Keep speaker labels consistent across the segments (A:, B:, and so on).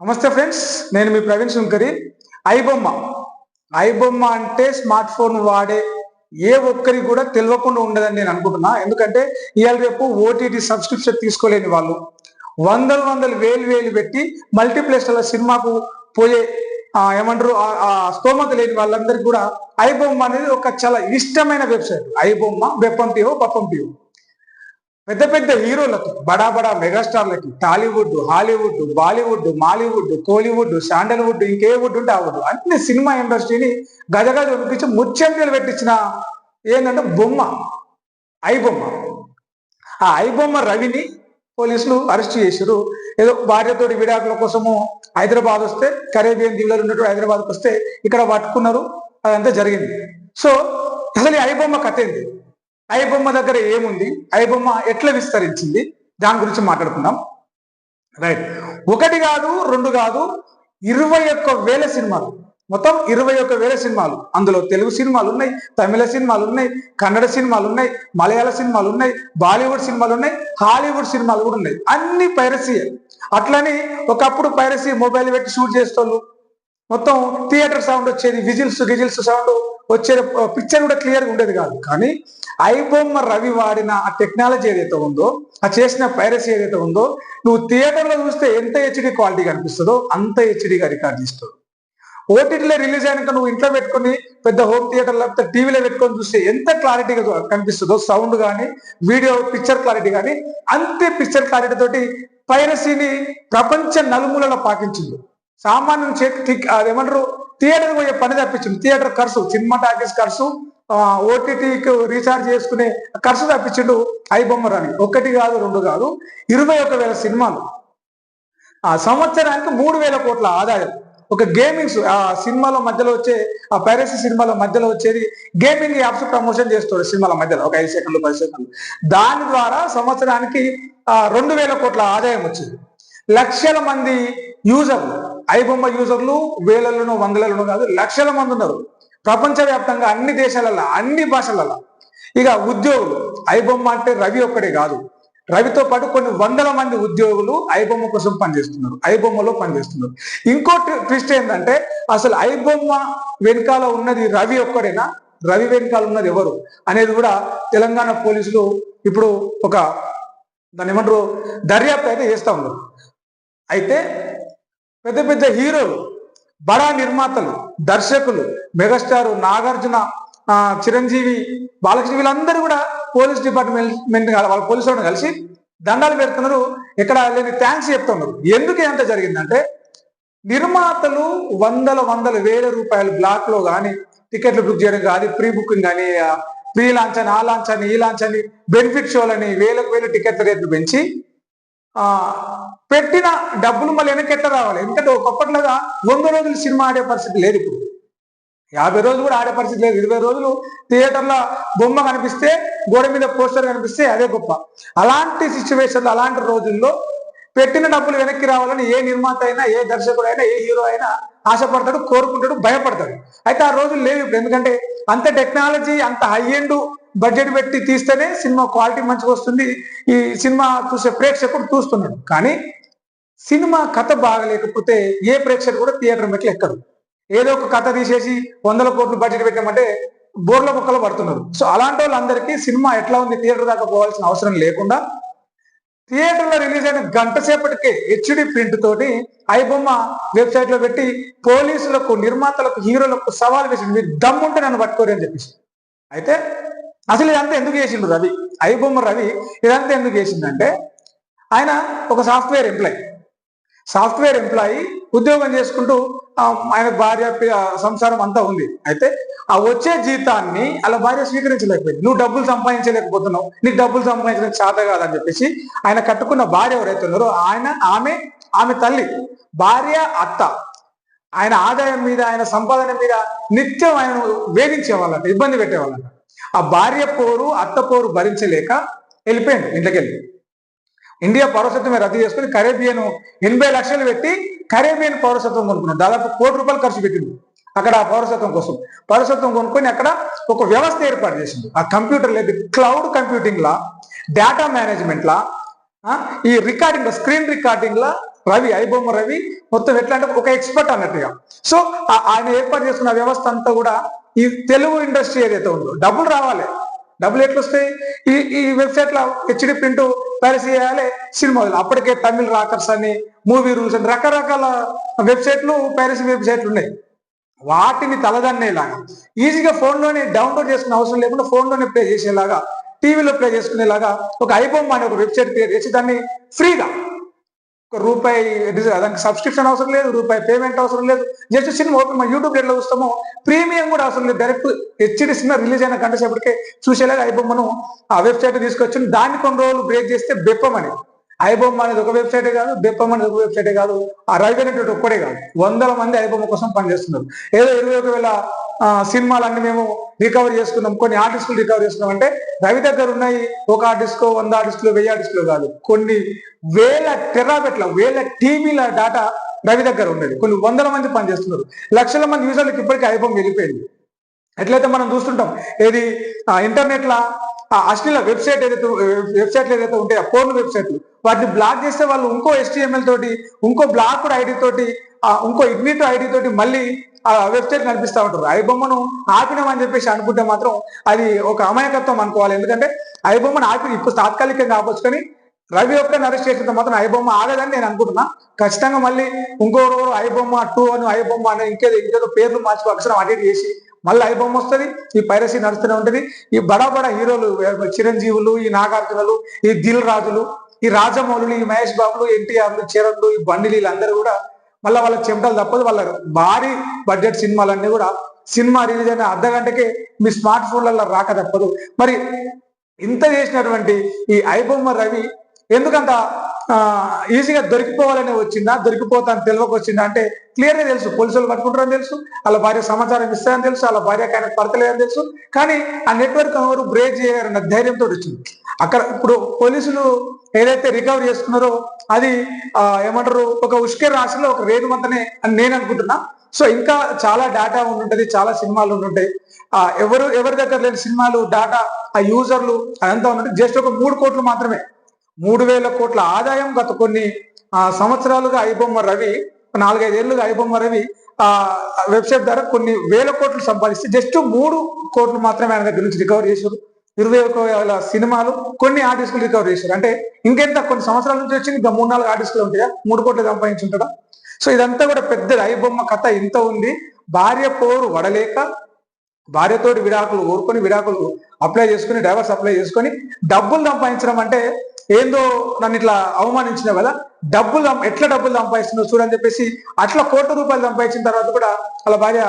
A: నమస్తే ఫ్రెండ్స్, నేను మీ ప్రవీణ్ శంకరి. ఐబొమ్మ ఐబొమ్మ అంటే స్మార్ట్ ఫోన్ వాడే ఏ ఒక్కరికి కూడా తెలియకుండా ఉండదని నేను అనుకుంటున్నా. ఎందుకంటే ఇవాళ రేపు ఓటీటీ సబ్స్క్రిప్షన్ తీసుకోలేని వాళ్ళు వందలు వేలు పెట్టి మల్టీప్లెక్స్ల సినిమాకు పోయే ఏమంటారు ఆ స్తోమత లేని వాళ్ళందరికీ కూడా ఐబొమ్మ అనేది ఒక చాలా ఇష్టమైన వెబ్సైట్. ఐబొమ్మ, బెప్పంపిఓ, పప్పంపిఓ పెద్ద పెద్ద హీరోలకు, బడా మెగాస్టార్లకి, టాలీవుడ్, హాలీవుడ్, బాలీవుడ్, మాలీవుడ్, కోలీవుడ్, శాండల్వుడ్, ఇంకే వుడ్ ఉంటే ఆ వుడ్ అన్ని సినిమా ఇండస్ట్రీని గజగజ ఉనిపించి ముత్యంజలు పెట్టించిన ఏంటంటే బొమ్మ, ఐబొమ్మ. ఆ ఐబొమ్మ రవిని పోలీసులు అరెస్ట్ చేశారు. ఏదో భార్యతోటి విడాకుల కోసము హైదరాబాద్ వస్తే, కరేబియన్ దీవులలో ఉన్నట్టు హైదరాబాద్కి వస్తే ఇక్కడ పట్టుకున్నారు. అదంతా జరిగింది. సో అసలు ఈ ఐబొమ్మ కథ ఏంది, ఐబొమ్మ దగ్గర ఏముంది, ఐబొమ్మ ఎట్లా విస్తరించింది, దాని గురించి మాట్లాడుకుందాం. రైట్. ఒకటి కాదు, రెండు కాదు, 21,000 సినిమాలు, మొత్తం 21,000 సినిమాలు. అందులో తెలుగు సినిమాలు ఉన్నాయి, తమిళ సినిమాలు ఉన్నాయి, కన్నడ సినిమాలు ఉన్నాయి, మలయాళ సినిమాలు ఉన్నాయి, బాలీవుడ్ సినిమాలు ఉన్నాయి, హాలీవుడ్ సినిమాలు కూడా ఉన్నాయి. అన్ని పైరసీ. అట్లని ఒకప్పుడు పైరసీ మొబైల్ పెట్టి షూట్ చేసేవాళ్ళు, మొత్తం థియేటర్ సౌండ్ వచ్చేది, గిజిల్స్ సౌండ్ వచ్చేది, పిక్చర్ కూడా క్లియర్గా ఉండేది కాదు. కానీ ఐబొమ్మ రవి వాడిన ఆ టెక్నాలజీ ఏదైతే ఉందో, ఆ చేసిన పైరసీ ఏదైతే ఉందో, నువ్వు థియేటర్లో చూస్తే ఎంత హెచ్డి క్వాలిటీ కనిపిస్తుందో అంత హెచ్డిగా రికార్డ్ చేస్తాడు. ఓటీటీలో రిలీజ్ అయినాక నువ్వు ఇంట్లో పెట్టుకుని పెద్ద హోమ్ థియేటర్ లేకపోతే టీవీలో పెట్టుకొని చూస్తే ఎంత క్లారిటీగా కనిపిస్తుందో, సౌండ్ కానీ వీడియో పిక్చర్ క్లారిటీ కానీ అంతే పిక్చర్ క్లారిటీ తోటి పైరసీని ప్రపంచ నలుమూలలో పాకించింది. సామాన్యుని చేతి అదేమంటారు, థియేటర్ పోయే పని తప్పించింది. థియేటర్ ఖర్చు, సినిమా టాకీస్ ఖర్చు, ఓటీటీకి రీఛార్జ్ చేసుకునే ఖర్చు తప్పించిండు ఐబొమ్మ రవి. ఒకటి కాదు, రెండు కాదు, 21,000 సినిమాలు. ఆ సంవత్సరానికి 3,000 కోట్ల ఆదాయం. ఒక గేమింగ్స్ ఆ సినిమాల మధ్యలో వచ్చే, ఆ పైరసీ సినిమాల మధ్యలో వచ్చేది గేమింగ్ యాప్స్ ప్రమోషన్ చేస్తాడు సినిమాల మధ్యలో, ఒక 5 సెకండ్లు 10 సెకండ్లు. దాని ద్వారా సంవత్సరానికి 2,000 కోట్ల ఆదాయం వచ్చింది. లక్షల మంది యూజర్లు, ఐబొమ్మ యూజర్లు వేలలోనో వందలలోనో కాదు, లక్షల మంది ఉన్నారు ప్రపంచవ్యాప్తంగా, అన్ని దేశాలలో, అన్ని భాషలలో. ఇక ఉద్యోగులు, ఐబొమ్మ అంటే రవి ఒక్కడే కాదు, రవితో పాటు కొన్ని వందల మంది ఉద్యోగులు ఐబొమ్మ కోసం పనిచేస్తున్నారు, ఐబొమ్మలో పనిచేస్తున్నారు. ఇంకో ట్విస్ట్ ఏంటంటే అసలు ఐబొమ్మ వెనకాల ఉన్నది రవి ఒక్కడేనా, రవి వెనకాల ఉన్నది ఎవరు అనేది కూడా తెలంగాణ పోలీసులు ఇప్పుడు ఒక దాన్ని ఏమంటారు దర్యాప్తు అయితే చేస్తూ ఉన్నారు. అయితే పెద్ద పెద్ద హీరోలు, బడా నిర్మాతలు, దర్శకులు, మెగాస్టార్ నాగార్జున, చిరంజీవి, బాలకృష్ణ, వీళ్ళందరూ కూడా పోలీస్ డిపార్ట్మెంట్ వాళ్ళ పోలీసు వాళ్ళని కలిసి దండాలు పెడుతున్నారు. ఎక్కడ లేని థ్యాంక్స్ చెప్తున్నారు. ఎందుకు ఎంత జరిగిందంటే నిర్మాతలు వందల వేల రూపాయలు బ్లాక్ లో కానీ టికెట్లు బుక్ చేయడం కానీ, ప్రీ బుకింగ్ కానీ, ప్రీ లాంచ్ అని, ఆ లాంచ్ అని, ఈ లాంచ్ అని, బెనిఫిట్ షోలని వేల టికెట్ల రేట్లు పెంచి పెట్టిన డబ్బులు మళ్ళీ వెనక్కి ఎట్లా రావాలి. ఎందుకంటే ఒకప్పటిలాగా 100 రోజులు సినిమా ఆడే పరిస్థితి లేదు. ఇప్పుడు 50 రోజులు కూడా ఆడే పరిస్థితి లేదు. 20 రోజులు థియేటర్లో బొమ్మ కనిపిస్తే, గోడ మీద పోస్టర్ కనిపిస్తే అదే గొప్ప. అలాంటి సిచ్యువేషన్లో, అలాంటి రోజుల్లో పెట్టిన డబ్బులు వెనక్కి రావాలని ఏ నిర్మాత అయినా, ఏ దర్శకుడు అయినా, ఏ హీరో అయినా ఆశపడతాడు, కోరుకుంటాడు, భయపడతాడు. అయితే ఆ రోజులు లేవు ఇప్పుడు. ఎందుకంటే అంత టెక్నాలజీ, అంత హై ఎండ్ బడ్జెట్ పెట్టి తీస్తేనే సినిమా క్వాలిటీ మంచిగా వస్తుంది, ఈ సినిమా చూసే ప్రేక్షకుడు చూస్తున్నాడు. కానీ సినిమా కథ బాగలేకపోతే ఏ ప్రేక్షకుడు కూడా థియేటర్ మెట్లు ఎక్కడు. ఏదో ఒక కథ తీసేసి 100 కోట్లు బడ్జెట్ పెట్టామంటే బోర్ల బొక్కలు పడుతున్నారు. సో అలాంటి వాళ్ళందరికీ సినిమా ఎట్లా ఉంది థియేటర్ దాకా పోవాల్సిన అవసరం లేకుండా థియేటర్లో రిలీజ్ అయిన గంట సేపటికే హెచ్డి ప్రింట్ తోటి ఐబొమ్మ వెబ్సైట్ లో పెట్టి పోలీసులకు, నిర్మాతలకు, హీరోలకు సవాల్ వేసింది, మీరు దమ్ముంటే నన్ను పట్టుకోరు అని చెప్పేసి. అయితే అసలు ఇదంతా ఎందుకు చేసిండు రవి, ఐబొమ్మ రవి ఇదంతా ఎందుకు చేసిందంటే ఆయన ఒక సాఫ్ట్వేర్ ఎంప్లాయీ ఉద్యోగం చేసుకుంటూ ఆయన భార్య సంసారం అంతా ఉంది. అయితే ఆ వచ్చే జీతాన్ని అలా భార్య స్వీకరించలేకపోయింది. నువ్వు డబ్బులు సంపాదించలేకపోతున్నావు, నీకు డబ్బులు సంపాదించడం చేత కాదని చెప్పేసి ఆయన కట్టుకున్న భార్య ఎవరైతే ఉన్నారో ఆమె తల్లి, భార్య, అత్త ఆయన ఆదాయం మీద, ఆయన సంపాదన మీద నిత్యం ఆయన వేధించేవాళ్ళంట, ఇబ్బంది పెట్టేవాళ్ళంట. ఆ భార్య పోరు, అత్త పోరు భరించలేక వెళ్ళిపోయింది ఇంట్లోకెళ్ళి. ఇండియా పౌరసత్వమే రద్దు చేసుకుని కరేబియన్ 80 లక్షలు పెట్టి కరేబియన్ పౌరసత్వం కొనుక్కున్నాడు. దాదాపు ₹1 కోటి ఖర్చు పెట్టింది అక్కడ ఆ పౌరసత్వం కోసం. పౌరసత్వం కొనుక్కొని అక్కడ ఒక వ్యవస్థ ఏర్పాటు చేసింది. ఆ కంప్యూటర్ లేదు, క్లౌడ్ కంప్యూటింగ్ లా, డేటా మేనేజ్మెంట్ లా, ఈ రికార్డింగ్, స్క్రీన్ రికార్డింగ్ లా రవి, ఐబొమ్మ రవి మొత్తం ఎట్లా అంటే ఒక ఎక్స్పర్ట్ అన్నట్టుగా. సో ఆయన ఏర్పాటు చేసుకున్న వ్యవస్థ అంతా కూడా ఈ తెలుగు ఇండస్ట్రీ ఏదైతే ఉందో డబ్బులు రావాలి. డబ్బులు ఎట్లా వస్తాయి? ఈ వెబ్సైట్ లో హెచ్డి ప్రింట్ పైరసీ చేయాలి సినిమాలు. అప్పటికే తమిళ్ రాకర్స్ అని, మూవీ రూల్స్ అని రకరకాల వెబ్సైట్లు, పైరసీ వెబ్సైట్లు ఉన్నాయి. వాటిని తలదన్నేలాగా ఈజీగా ఫోన్లోనే డౌన్లోడ్ చేసుకునే అవసరం లేకుండా ఫోన్లోనే ప్లే చేసేలాగా, టీవీలో ప్లే చేసుకునేలాగా ఒక ఐబొమ్మ అనే ఒక వెబ్సైట్ క్రియేట్ చేసి దాన్ని ఫ్రీగా రూపాయి, దానికి సబ్స్క్రిప్షన్ అవసరం లేదు, రూపాయి పేమెంట్ అవసరం లేదు. జస్ట్ సినిమా ఓపెన్ మన యూట్యూబ్ ఎట్లా చూస్తామో ప్రీమియం కూడా అవసరం లేదు. డైరెక్ట్ హెచ్డి సినిమా రిలీజ్ అయిన గంట సేపటికే చూసేలాగా ఐబొమ్మను ఆ వెబ్సైట్ తీసుకొచ్చి దాన్ని కొన్ని రోజులు బ్రేక్ చేస్తే బెప్పమని. ఐబొమ్మ అనేది ఒక వెబ్సైటే కాదు, బెప్పం అనేది ఒక వెబ్సైటే కాదు, ఆ రవి అనేటువంటి ఒక్కడే కాదు, వందల మంది ఐబొమ్మ కోసం పనిచేస్తున్నారు. ఏదో 21,000 సినిమాలన్నీ మేము రికవర్ చేసుకున్నాం, కొన్ని ఆర్టిస్టులు రికవర్ చేసుకున్నాం అంటే రవి దగ్గర ఉన్నాయి ఒక ఆర్టిస్టుకో 100 ఆర్టిస్టులు 1000 ఆర్టిస్టులు కాదు, కొన్ని వేల టెరాబెట్ల, వేల టీవీల డేటా రవి దగ్గర ఉండేది. కొన్ని వందల మంది పనిచేస్తున్నారు, లక్షల మంది యూజర్లకు ఇప్పటికీ ఐబొమ్మ వెళ్ళిపోయింది. ఎట్లయితే మనం చూస్తుంటాం ఏది ఇంటర్నెట్ లా అశ్లీల వెబ్సైట్లు ఏదైతే ఉంటాయో పోర్న్ వెబ్సైట్లు, వాటిని బ్లాక్ చేస్తే వాళ్ళు ఇంకో HTML తోటి, ఇంకో బ్లాక్డ్ ఐడి తోటి, ఇంకో ఇగ్నిట్ ఐడి తోటి మళ్ళీ ఆ వెబ్సైట్ కనిపిస్తూ ఉంటారు. ఐబొమ్మను ఆపినామని చెప్పేసి అనుకుంటే మాత్రం అది ఒక అమాయకత్వం అనుకోవాలి. ఎందుకంటే ఐబొమ్మను ఆపి ఇప్పుడు తాత్కాలికంగా ఆపొచ్చు, కానీ రవి ఒక్కరిని అరెస్ట్ చేసినంత మాత్రం ఐబొమ్మ ఆగదని నేను అనుకుంటున్నా. ఖచ్చితంగా మళ్ళీ ఇంకో ఐబొమ్మ 2 అని, ఐబొమ్మ అని ఇంకేదో పేర్లు మార్చి అక్షరం అడిట్ చేసి మళ్ళీ ఐబొమ్మ వస్తుంది. ఈ పైరసీ నడుస్తూనే ఉంటుంది. ఈ బడా హీరోలు, చిరంజీవులు, ఈ నాగార్జునలు, ఈ దిల్ రాజులు, ఈ రాజమౌళులు, ఈ మహేష్ బాబులు, ఎన్టీఆర్లు, చరణ్లు, ఈ బండిలు, వీళ్ళందరూ కూడా మళ్ళీ వాళ్ళ చెమటలు తప్పదు. వాళ్ళ భారీ బడ్జెట్ సినిమాలన్నీ కూడా సినిమా రిలీజ్ అయిన అర్ధగంటకే మీ స్మార్ట్ ఫోన్లలో రాక తప్పదు. మరి ఇంత చేసినటువంటి ఈ ఐబొమ్మ రవి ఎందుకంత ఈజీగా దొరికిపోవాలని వచ్చిందా, దొరికిపోతాను తెలియక వచ్చిందా అంటే క్లియర్గా తెలుసు. పోలీసులు పట్టుకుంటారని తెలుసు, వాళ్ళ భార్య సమాచారం ఇస్తారని తెలుసు, వాళ్ళ భార్యకి ఆయన పడతలేదని తెలుసు, కానీ ఆ నెట్వర్క్ ఎవరు బ్రేక్ చేయాలన్న ధైర్యంతో వచ్చింది. అక్కడ ఇప్పుడు పోలీసులు ఏదైతే రికవర్ చేసుకున్నారో అది ఏమంటారు ఒక ఉష్కే రాశిలో ఒక రేణువంతనే అని నేను అనుకుంటున్నా. సో ఇంకా చాలా డేటా ఉండుంటది, చాలా సినిమాలు ఉండుంటాయి. ఎవరి దగ్గర లేని సినిమాలు, డేటా, ఆ యూజర్లు అదంతా ఉన్నట్టు. జస్ట్ ఒక 3 కోట్లు మాత్రమే, 3,000 కోట్ల ఆదాయం గత కొన్ని సంవత్సరాలుగా ఐబొమ్మ రవి, 4-5 ఏళ్ళుగా ఐబొమ్మ రవి వెబ్సైట్ ద్వారా కొన్ని వేల కోట్లు సంపాదిస్తే జస్ట్ 3 కోట్లు మాత్రమే ఆయన దగ్గర నుంచి రికవర్ చేశారు. 21,000 సినిమాలు, కొన్ని ఆర్టిస్టులు రికవర్ చేశారు. అంటే ఇంకెంత కొన్ని సంవత్సరాల నుంచి వచ్చింది, ఇంకా 3-4 ఆర్టిస్టులు ఉంటాయా 3 కోట్లు సంపాదించుంటాడా? సో ఇదంతా కూడా పెద్ద ఐబొమ్మ కథ ఇంత ఉంది. భార్య పోరు వడలేక భార్యతోటి విడాకులు ఊరుకొని, విడాకులు అప్లై చేసుకుని, డైవర్స్ అప్లై చేసుకొని డబ్బులు సంపాదించడం అంటే ఏందో నన్ను ఇట్లా అవమానించిన కదా, ఎట్లా డబ్బులు సంపాదిస్తున్నావు చూడని చెప్పేసి అట్లా ₹1,00,00,000 సంపాదించిన తర్వాత కూడా వాళ్ళ భార్య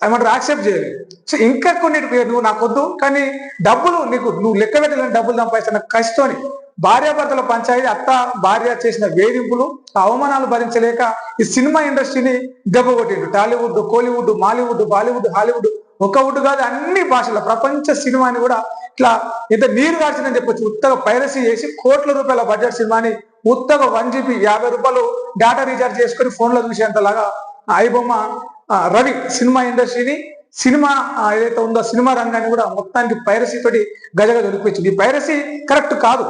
A: ఏమంటారు యాక్సెప్ట్ చేయలేదు. సో ఇంకా కొన్ని నువ్వు నాకు వద్దు, కానీ డబ్బులు నువ్వు లెక్క పెట్టలేని డబ్బులు సంపాదిస్తున్న కష్టతోని భార్యాభర్తల పంచాయతీ, అత్త భార్య చేసిన వేధింపులు, అవమానాలు భరించలేక ఈ సినిమా ఇండస్ట్రీని దెబ్బ కొట్టిండు. టాలీవుడ్, కోలీవుడ్, మాలీవుడ్, బాలీవుడ్, హాలీవుడ్, ఒక వుడ్ కాదు అన్ని భాషల ప్రపంచ సినిమాని కూడా ఇట్లా ఇంత నీరు కాల్చిందని చెప్పొచ్చు. ఉత్తగా పైరసీ చేసి ₹1,00,00,000 బడ్జెట్ సినిమాని ఉత్తగా 1 GB ₹50 డేటా రీఛార్జ్ చేసుకొని ఫోన్లో చూసేంతలాగా ఐబొమ్మ రవి సినిమా ఇండస్ట్రీని, సినిమా ఏదైతే ఉందో సినిమా రంగాన్ని కూడా మొత్తానికి పైరసీ తోటి గజగా దొరికిపోయింది. ఈ పైరసీ కరెక్ట్ కాదు.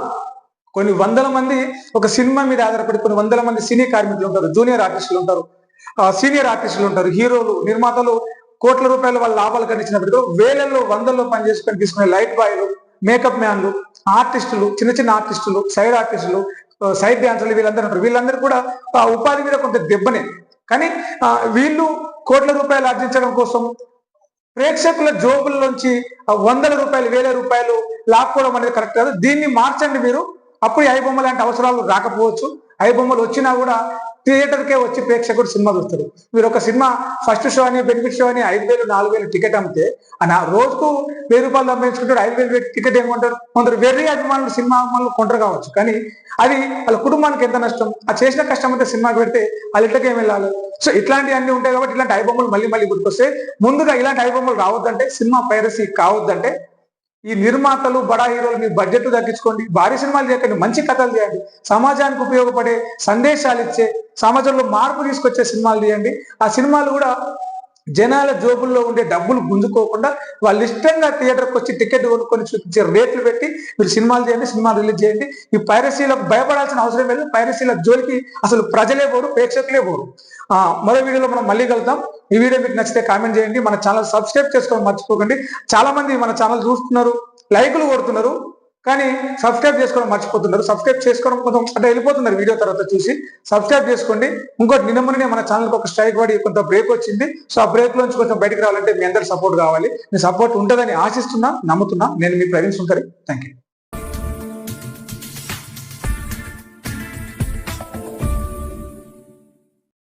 A: కొన్ని వందల మంది ఒక సినిమా మీద ఆధారపడి, కొన్ని వందల మంది సినీ కార్మికులు ఉంటారు, జూనియర్ ఆర్టిస్టులు ఉంటారు, సీనియర్ ఆర్టిస్టులు ఉంటారు, హీరోలు, నిర్మాతలు ₹1,00,00,000 వాళ్ళ లాభాలు కనిపించినప్పుడు వేలల్లో, వందల్లో పనిచేసుకొని తీసుకునే లైట్ బాయ్లు, మేకప్ మ్యాన్లు, ఆర్టిస్టులు, చిన్న ఆర్టిస్టులు, సైడ్ ఆర్టిస్టులు, సైడ్ డాన్సర్లు, వీళ్ళందరూ ఉంటారు. వీళ్ళందరూ కూడా ఉపాధి మీద కొంత దెబ్బనే. కానీ వీళ్ళు ₹1,00,00,000 ఆర్జించడం కోసం ప్రేక్షకుల జోబుల్లోంచి ₹100,000, ₹1,000 లాక్కోవడం అనేది కరెక్ట్ కాదు. దీన్ని మార్చండి మీరు, అప్పుడు ఐబొమ్మ లాంటి అవసరాలు రాకపోవచ్చు. ఐబొమ్మలు వచ్చినా కూడా థియేటర్కే వచ్చి ప్రేక్షకుడు సినిమా చూస్తారు. మీరు ఒక సినిమా ఫస్ట్ షో అని, బెనిఫిట్ షో అని 5,000, 4,000 టికెట్ అమ్మితే రోజుకు ₹1,000 సంపాదించుకుంటాడు. 5,000 టికెట్ ఏమంటారు? కొందరు వెర్రి అభిమానులు సినిమా అభిమానులు కొంటారు కావచ్చు, కానీ అది వాళ్ళ కుటుంబానికి ఎంత నష్టం. ఆ చేసిన కష్టం అంతా సినిమాకి పెడితే వాళ్ళ ఇళ్ళకి ఏమి వెళ్ళాలి? సో ఇట్లాంటివన్నీ ఉంటాయి కాబట్టి ఇలాంటి ఐబొమ్మలు మళ్ళీ గుర్తొస్తే, ముందుగా ఇలాంటి ఐబొమ్మలు రావద్దంటే, సినిమా పైరసీ కావద్దంటే ఈ నిర్మాతలు, బడా హీరోలు మీ బడ్జెట్ తగ్గించుకోండి, భారీ సినిమాలు చేయకండి, మంచి కథలు చేయండి, సమాజానికి ఉపయోగపడే సందేశాలు ఇచ్చే, సమాజంలో మార్పు తీసుకొచ్చే సినిమాలు తీయండి. ఆ సినిమాలు కూడా జనాల జోబుల్లో ఉండే డబ్బులు గుంజుకోకుండా వాళ్ళు ఇష్టంగా థియేటర్కి వచ్చి టికెట్ కొనుక్కొని చూపించే రేట్లు పెట్టి మీరు సినిమాలు చేయండి, సినిమాలు రిలీజ్ చేయండి. ఈ పైరసీలకు భయపడాల్సిన అవసరం లేదు. పైరసీల జోలికి అసలు ప్రజలే పోరు, ప్రేక్షకులే పోరు. మరో వీడియోలో మనం మళ్ళీ కలుద్దాం. ఈ వీడియో మీకు నచ్చితే కామెంట్ చేయండి. మన ఛానల్ సబ్స్క్రైబ్ చేసుకోవడం మర్చిపోకండి. చాలా మంది మన ఛానల్ చూస్తున్నారు, లైకులు కొడుతున్నారు, కానీ సబ్స్క్రైబ్ చేసుకోవడం మర్చిపోతున్నారు. సబ్స్క్రైబ్ చేసుకోవడం కొంచెం అంటే వెళ్ళిపోతున్నారు వీడియో తర్వాత చూసి. సబ్స్క్రైబ్ చేసుకోండి. ఇంకోటి నిన్నమనే మన ఛానల్కి ఒక స్ట్రైక్ పడి కొంత బ్రేక్ వచ్చింది. సో ఆ బ్రేక్ లోంచి కొంచెం బయటకు రావాలంటే మీ అందరి సపోర్ట్ కావాలి. మీ సపోర్ట్ ఉంటుందని ఆశిస్తున్నా, నమ్ముతున్నా. నేను మీ ప్రవీణ్ సుంకరి. Thank you.